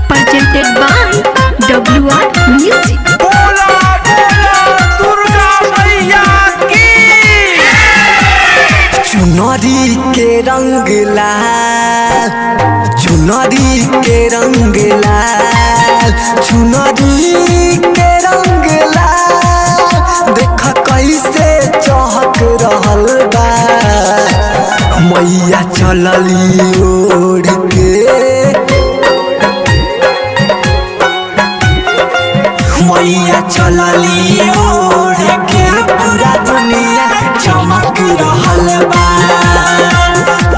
Presented by WR Music. बोला बोला दुर्गा मैया की। चुनरी के रंग लाल, चुनरी के रंग लाल, चुनरी के रंग लाल, देख कैसे चहक रहल बा। मैया चलली ओढ़ के, मैया चलली ओढ़ के, पूरा दुनिया चमक रहल बा।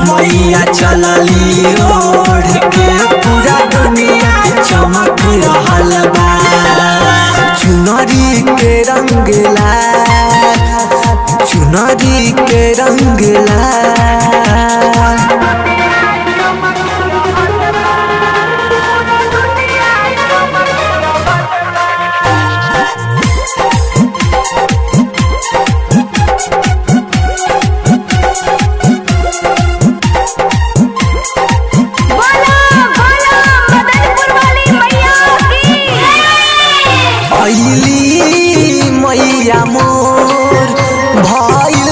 मैया चलली ओढ़ के, पूरा दुनिया चमक रहल बा। चुनरी के रंग लाल, चुनरी के रंग लाल। बोला बोला मदनपुर वाली मैया की। अइली मैया मोर भइल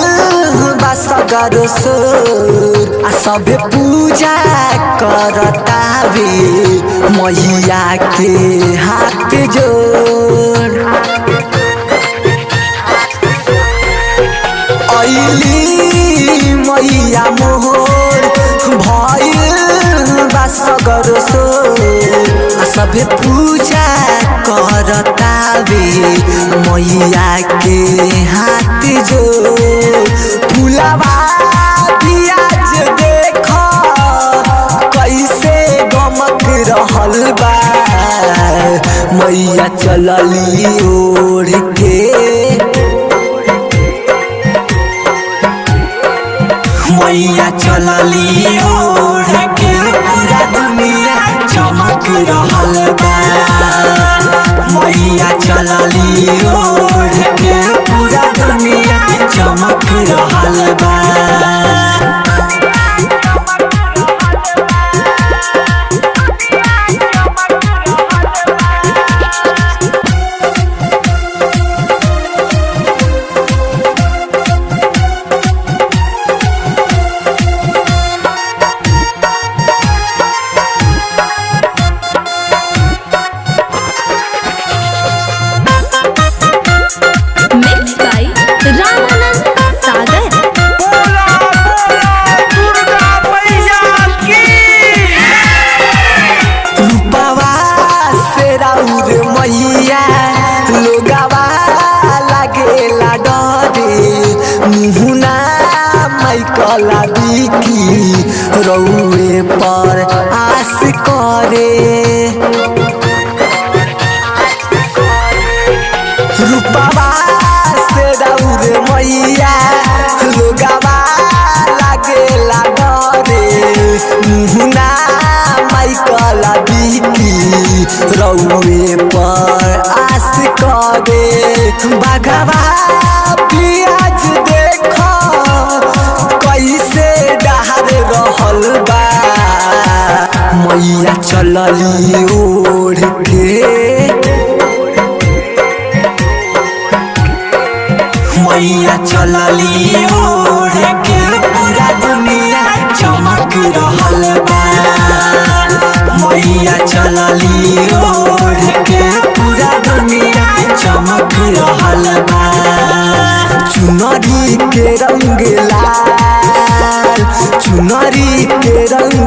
बा सगर सोर, आ सभे पूजा करतावे मैया के हाथ जोड़। अइली मैया मोर भइल बा सगर सोर, आ सभे पूजा करतावे मैया के हाथ जोड़। फुलवा पियाज देख कैसे गमक रहल बा। मैया चलली ओढ़ के, मैया चलली ओढ़ के, पूरा दुनिया चमक रहल बा। मैया चलली ओढ़ के, पूरा दुनिया चमक रहल बा। Mixed by Ramanand Sagar. बोला बोला दुर्गा मैया की। रूपवा से राउर मैया लोगवा लागेला डरे। मुहुना मैकला बिकी रौए पर आस करे। रूपवा से राउर मैया लोगवा लागेला डरे। मुहुना मैकला बिकी रौए पर आस करे। बाघवा पियाज देख कैसे डहार रहल बा। मैया चलली ओढ़ के, मैया चलली ओढ़ के, पूरा दुनिया चमक रहल बा। मैया चलली ओढ़ के, पूरा दुनिया चमक रहल बा। चुनरी के रंग लाल, चुनरी के रंग